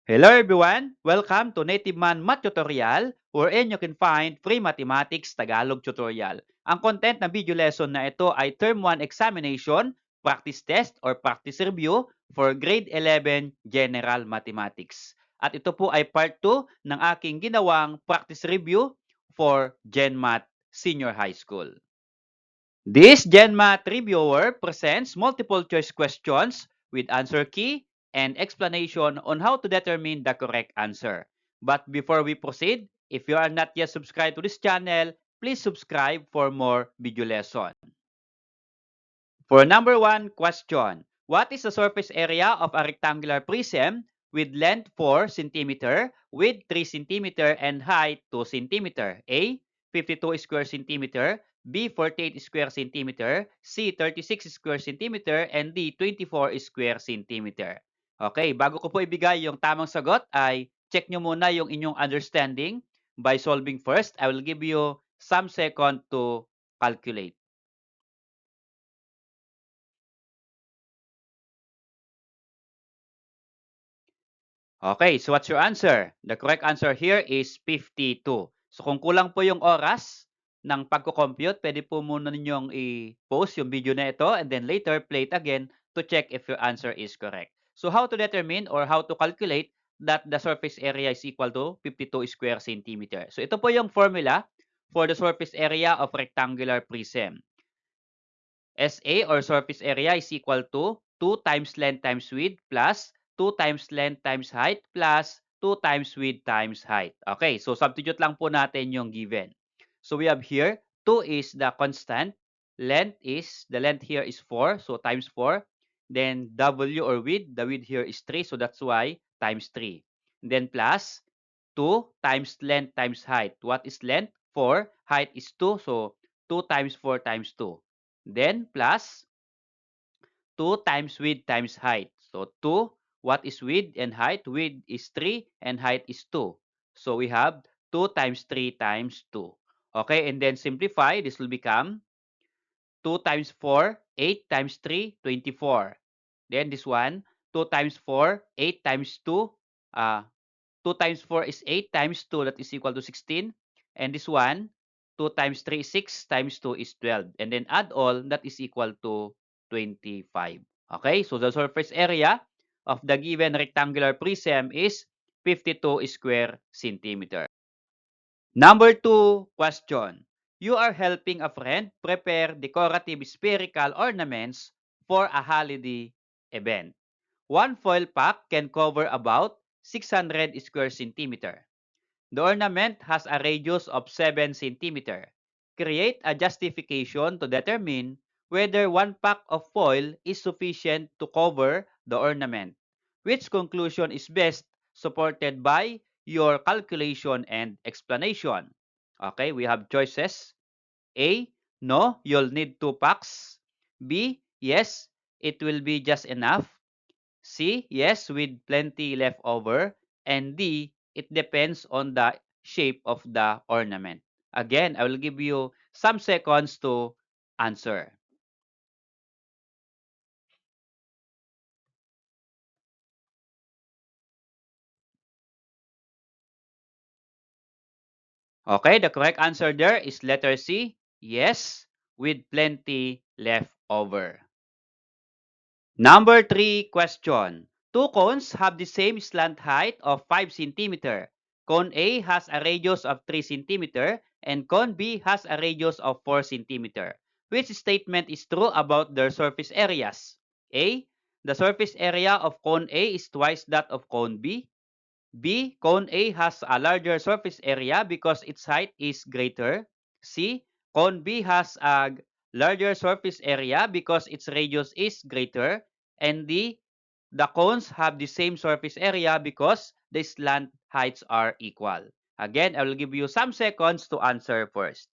Hello everyone! Welcome to Native Man Math Tutorial wherein you can find free mathematics Tagalog tutorial. Ang content ng video lesson na ito ay Term 1 Examination, Practice Test or Practice Review for Grade 11 General Mathematics. At ito po ay part 2 ng aking ginawang Practice Review for GenMath Senior High School. This GenMath Reviewer presents multiple choice questions with answer key and explanation on how to determine the correct answer. But before we proceed, if you are not yet subscribed to this channel, please subscribe for more video lesson. For number 1 question, what is the surface area of a rectangular prism with length 4 cm, width 3 cm, and height 2 cm? A. 52 square centimeter, B. 48 square centimeter, C. 36 square centimeter, and D. 24 square centimeter. Okay, bago ko po ibigay yung tamang sagot ay check nyo muna yung inyong understanding by solving first. I will give you some second to calculate. Okay, so what's your answer? The correct answer here is 52. So kung kulang po yung oras ng pagko-compute, pwede po muna ninyong i-post yung video na ito and then later play it again to check if your answer is correct. So how to determine or how to calculate that the surface area is equal to 52 square centimeter? So ito po yung formula for the surface area of rectangular prism. SA or surface area is equal to 2 times length times width plus 2 times length times height plus 2 times width times height. Okay, so substitute lang po natin yung given. So we have here 2 is the constant. The length here is 4, so times 4. Then W or width, the width here is 3, so that's why times 3. Then plus 2 times length times height. What is length? 4. Height is 2, so 2 times 4 times 2. Then plus 2 times width times height. So 2, what is width and height? Width is 3 and height is 2. So we have 2 times 3 times 2. Okay, and then simplify. This will become 2 times 4, 8 times 3, 24. Then this one, 2 times 4, 8 times 2. 2 times 4 is 8 times 2, that is equal to 16. And this one, 2 times 3 is 6 times 2 is 12. And then add all, that is equal to 25. Okay, so the surface area of the given rectangular prism is 52 square centimeter. Number 2 question. You are helping a friend prepare decorative spherical ornaments for a holiday event. One foil pack can cover about 600 square centimeter. The ornament has a radius of 7 centimeter. Create a justification to determine whether one pack of foil is sufficient to cover the ornament. Which conclusion is best supported by your calculation and explanation? Okay, we have choices. A. No, you'll need 2 packs. B. Yes, it will be just enough. C. Yes, with plenty left over. And D. It depends on the shape of the ornament. Again, I will give you some seconds to answer. Okay, the correct answer there is letter C. Yes, with plenty left over. Number 3 question. Two cones have the same slant height of 5 cm. Cone A has a radius of 3 cm and cone B has a radius of 4 cm. Which statement is true about their surface areas? A. The surface area of cone A is twice that of cone B. B. Cone A has a larger surface area because its height is greater. C. Cone B has a larger surface area because its radius is greater. And D. The cones have the same surface area because the slant heights are equal. Again, I will give you some seconds to answer first.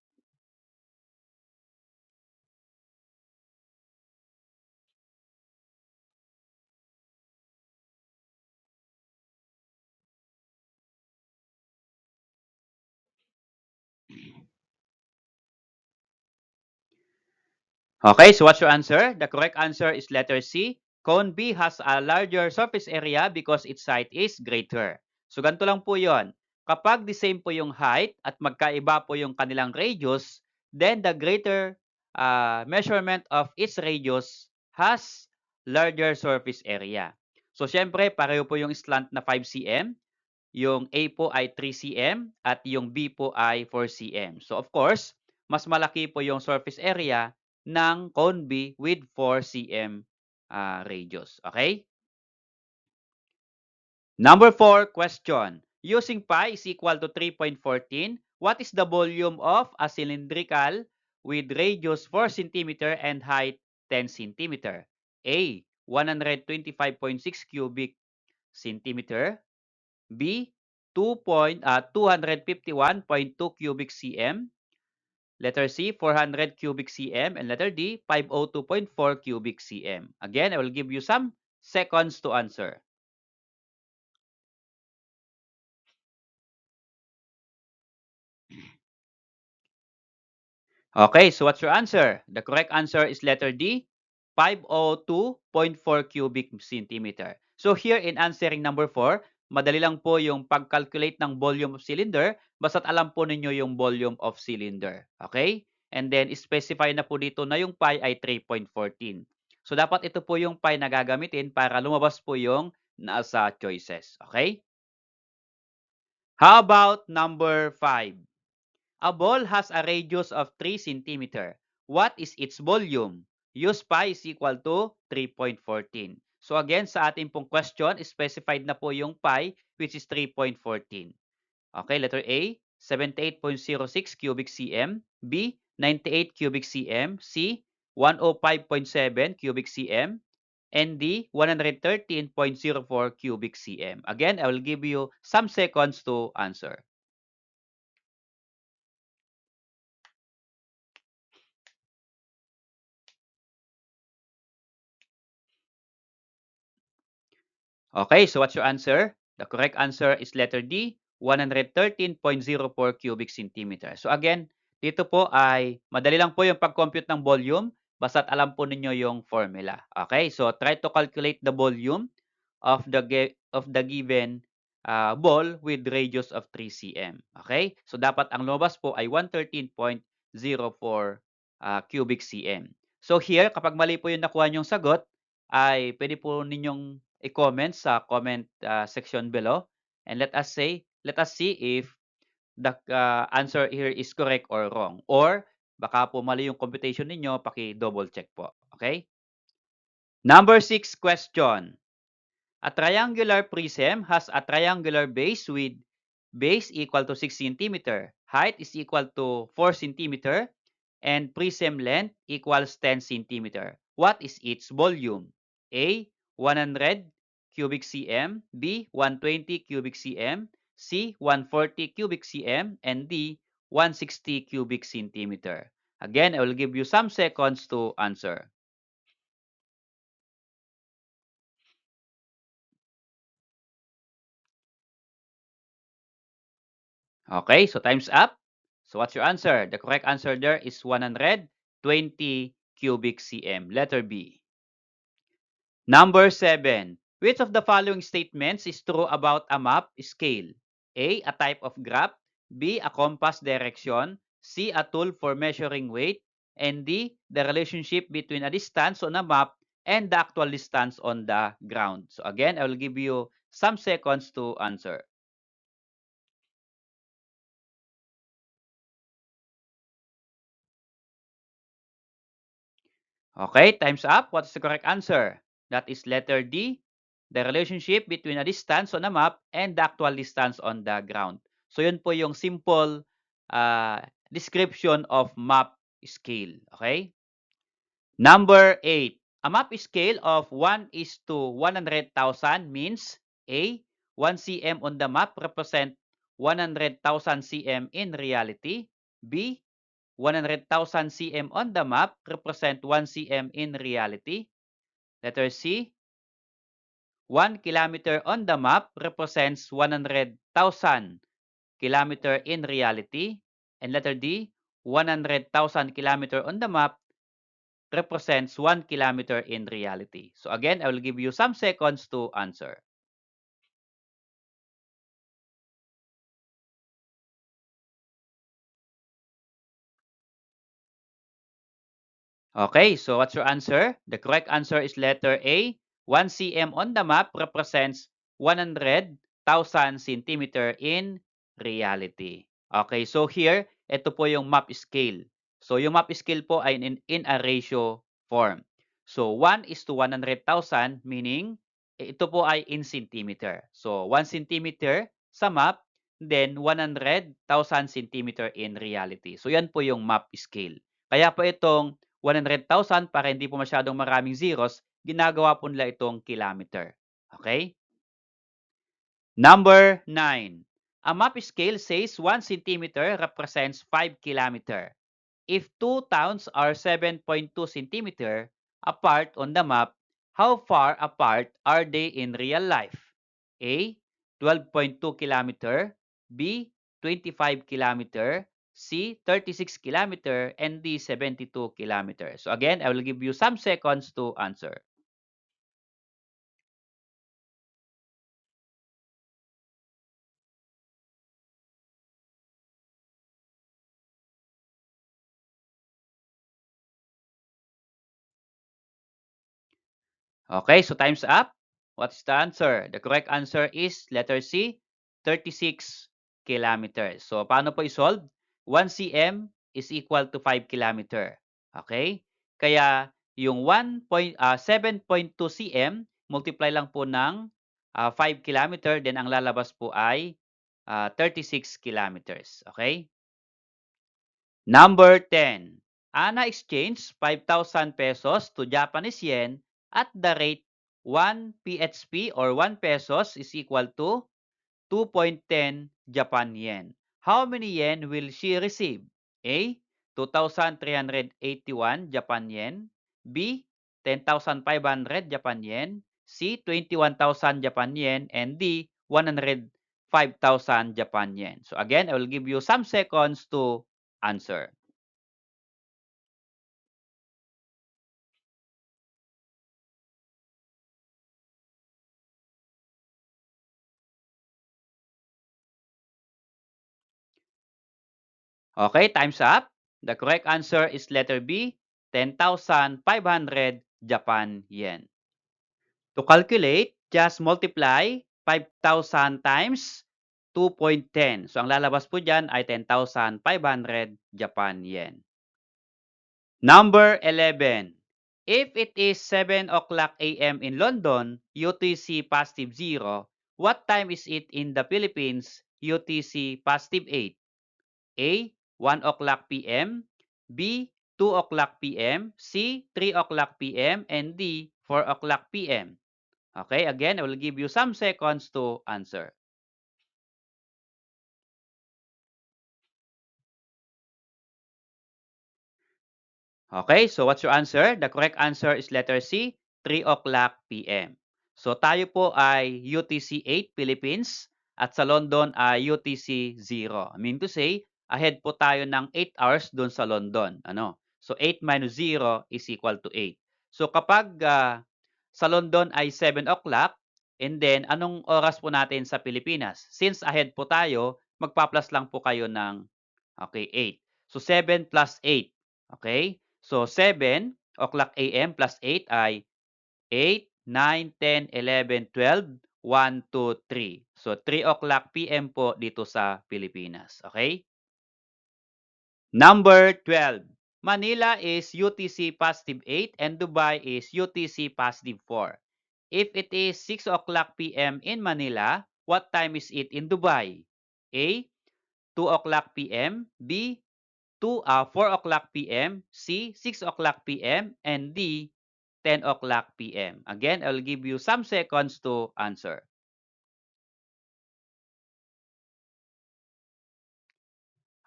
Okay, so what's your answer? The correct answer is letter C. Cone B has a larger surface area because its height is greater. So ganito lang po yon. Kapag the same po yung height at magkaiba po yung kanilang radius, then the greater measurement of its radius has larger surface area. So syempre, pareho po yung slant na 5 cm, yung A po ay 3 cm at yung B po ay 4 cm. So of course, mas malaki po yung surface area ng cone B with 4 cm radius. Okay? Number 4 question. Using pi is equal to 3.14, what is the volume of a cylindrical with radius 4 cm and height 10 cm? A. 125.6 cubic centimeter. B. 251.2 cubic cm. Letter C, 400 cubic cm. And letter D, 502.4 cubic cm. Again, I will give you some seconds to answer. Okay, so what's your answer? The correct answer is letter D, 502.4 cubic centimeter. So here in answering number 4, madali lang po yung pag-calculate ng volume of cylinder basta't alam po ninyo yung volume of cylinder. Okay? And then specify na po dito na yung pi ay 3.14. So dapat ito po yung pi na gagamitin para lumabas po yung nasa choices. Okay? How about number 5? A ball has a radius of 3 cm. What is its volume? Use pi is equal to 3.14. So again, sa ating pong question, specified na po yung pi, which is 3.14. Okay, letter A, 78.06 cubic cm. B, 98 cubic cm. C, 105.7 cubic cm. And D, 113.04 cubic cm. Again, I will give you some seconds to answer. Okay, so what's your answer? The correct answer is letter D, 113.04 cubic centimeter. So again, dito po ay madali lang po yung pag-compute ng volume basta't alam po ninyo yung formula. Okay, so try to calculate the volume of the given ball with radius of 3 cm. Okay, so dapat ang lumabas po ay 113.04 cubic cm. So here, kapag mali po yung nakuha nyong sagot, ay pwede po ninyong i-comment sa comment section below, and let us see if the answer here is correct or wrong, or baka po mali yung computation ninyo, paki-double check po. Okay? Number 6 question. A triangular prism has a triangular base with base equal to 6 cm, height is equal to 4 cm, and prism length equals 10 cm. What is its volume? A, 100 cubic cm, B, 120 cubic cm, C, 140 cubic cm, and D, 160 cubic centimeter. Again, I will give you some seconds to answer. Okay, so time's up. So what's your answer? The correct answer there is 120 cubic cm. Letter B. Number 7. Which of the following statements is true about a map scale? A, a type of graph. B, a compass direction. C, a tool for measuring weight. And D, the relationship between a distance on a map and the actual distance on the ground. So again, I will give you some seconds to answer. Okay, time's up. What is the correct answer? That is letter D, the relationship between a distance on a map and the actual distance on the ground. So yun po yung simple description of map scale. Okay? Number 8. A map scale of 1 is to 100,000 means A, 1 cm on the map represent 100,000 cm in reality. B, 100,000 cm on the map represent 1 cm in reality. Letter C, 1 kilometer on the map represents 100,000 kilometer in reality. And letter D, 100,000 kilometer on the map represents 1 kilometer in reality? So again, I will give you some seconds to answer. Okay, so what's your answer? The correct answer is letter A. 1 cm on the map represents 100,000 centimeter in reality. Okay, so here, ito po yung map scale. So yung map scale po ay in a ratio form. So 1 is to 100,000 meaning ito po ay in centimeter. So 1 centimeter sa map, then 100,000 centimeter in reality. So yan po yung map scale. Kaya po itong 100,000 para hindi po masyadong maraming zeros, ginagawa po nila itong kilometer. Okay? Number 9. A map scale says 1 centimeter represents 5 kilometer. If two towns are 7.2 centimeter apart on the map, how far apart are they in real life? A. 12.2 kilometer, B. 25 kilometer, C. 36 kilometer, and D. 72 kilometer. So again, I will give you some seconds to answer. Okay, so time's up. What's the answer? The correct answer is letter C, 36 kilometers. So, paano po i-solve? 1 cm is equal to 5 kilometer. Okay? Kaya, yung 7.2 cm, multiply lang po ng 5 kilometer, then ang lalabas po ay 36 kilometers. Okay? Number 10. Ana exchanged 5,000 pesos to Japanese yen at the rate 1 PHP or 1 pesos is equal to 2.10 Japan yen. How many yen will she receive? A. 2,381 Japan yen. B. 10,500 Japan yen. C. 21,000 Japan yen. And D. 105,000 Japan yen. So again, I will give you some seconds to answer. Okay, time's up. The correct answer is letter B, 10,500 Japan yen. To calculate, just multiply 5,000 times 2.10. So, ang lalabas po dyan ay 10,500 Japan yen. Number 11. If it is 7 o'clock a.m. in London, UTC positive 0, what time is it in the Philippines, UTC positive 8? A. 1 o'clock p.m. B. 2 o'clock p.m. C. 3 o'clock p.m. And D. 4 o'clock p.m. Okay, again, I will give you some seconds to answer. Okay, so what's your answer? The correct answer is letter C, 3 o'clock p.m. So tayo po ay UTC 8 Philippines at sa London ay UTC 0. I mean to say, ahead po tayo ng 8 hours doon sa London. Ano? So 8 minus 0 is equal to 8. So kapag sa London ay 7 o'clock, and then anong oras po natin sa Pilipinas? Since ahead po tayo, magpa-plus lang po kayo ng okay, 8. So 7 plus 8. Okay? So 7 o'clock AM plus 8 ay 8, 9, 10, 11, 12, 1, 2, 3. So 3 o'clock PM po dito sa Pilipinas. Okay? Number 12. Manila is UTC positive 8 and Dubai is UTC positive 4. If it is 6 o'clock PM in Manila, what time is it in Dubai? A. 2 o'clock PM. B. 4 o'clock PM. C. 6 o'clock PM. And D. 10 o'clock PM. Again, I will give you some seconds to answer.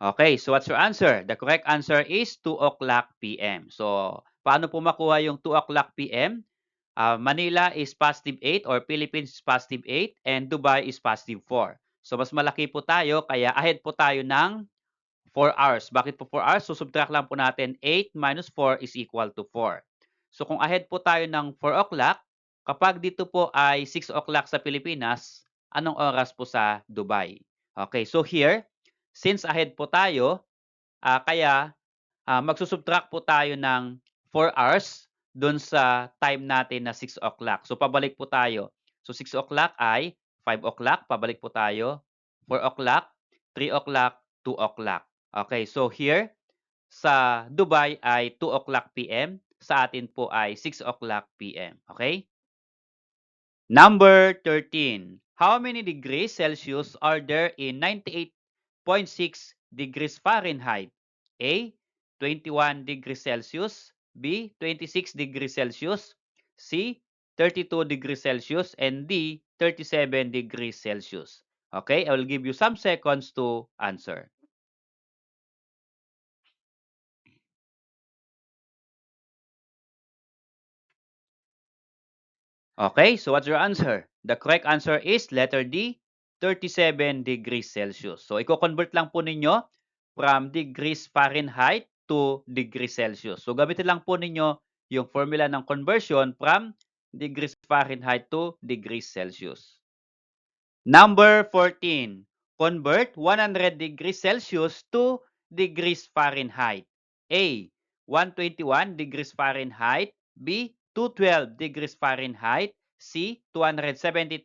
Okay, so what's your answer? The correct answer is 2 o'clock PM. So, paano po makuha yung 2 o'clock PM? Manila is positive 8 or Philippines is positive 8 and Dubai is positive 4. So, mas malaki po tayo kaya ahead po tayo ng 4 hours. Bakit po 4 hours? So, subtract lang po natin 8 minus 4 is equal to 4. So, kung ahead po tayo ng 4 o'clock, kapag dito po ay 6 o'clock sa Pilipinas, anong oras po sa Dubai? Okay, so here, since ahead po tayo, kaya magsusubtract po tayo ng 4 hours dun sa time natin na 6 o'clock. So, pabalik po tayo. So, 6 o'clock ay 5 o'clock. Pabalik po tayo. 4 o'clock, 3 o'clock, 2 o'clock. Okay, so here, sa Dubai ay 2 o'clock PM. Sa atin po ay 6 o'clock PM. Okay? Number 13. How many degrees Celsius are there in 98.6 degrees Fahrenheit? A. 21 degrees Celsius. B. 26 degrees Celsius. C. 32 degrees Celsius. And D. 37 degrees Celsius. Okay, I will give you some seconds to answer. Okay, so what's your answer? The correct answer is letter D, 37 degrees Celsius. So, i-convert lang po ninyo from degrees Fahrenheit to degrees Celsius. So, gamitin lang po ninyo yung formula ng conversion from degrees Fahrenheit to degrees Celsius. Number 14. Convert 100 degrees Celsius to degrees Fahrenheit. A. 121 degrees Fahrenheit. B. 212 degrees Fahrenheit. C. 272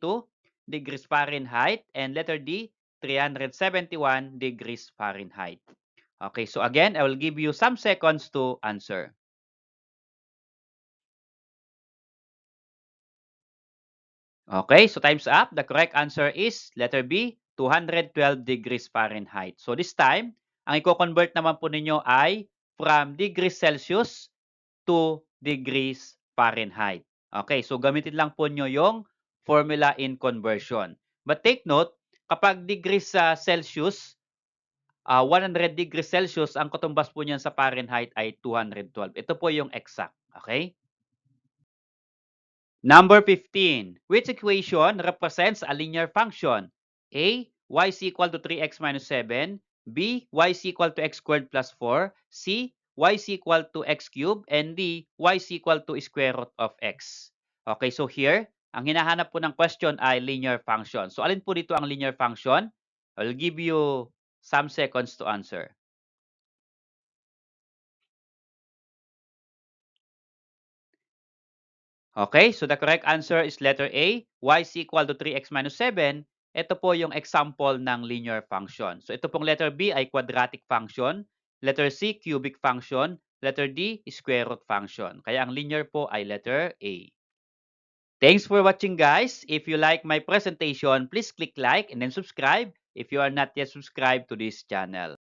degrees Fahrenheit. And letter D. 371 degrees Fahrenheit. Okay, so again, I will give you some seconds to answer. Okay, so time's up. The correct answer is letter B, 212 degrees Fahrenheit. So this time, ang i-convert naman po ninyo ay from degrees Celsius to degrees Fahrenheit. Okay, so gamitin lang po nyo yung formula in conversion. But take note, kapag degrees sa Celsius, 100 degrees Celsius, ang katumbas po niyan sa Fahrenheit ay 212. Ito po yung exact. Okay? Number 15. Which equation represents a linear function? A. Y is equal to 3x minus 7. B. Y is equal to x squared plus 4. C. Y is equal to x cubed. And D. Y is equal to square root of x. Okay, so here, ang hinahanap po ng question ay linear function. So, alin po dito ang linear function? I'll give you some seconds to answer. Okay, so the correct answer is letter A, y is equal to 3x minus 7. Ito po yung example ng linear function. So ito pong letter B ay quadratic function, letter C, cubic function, letter D, square root function. Kaya ang linear po ay letter A. Thanks for watching, guys. If you like my presentation, please click like and then subscribe if you are not yet subscribed to this channel.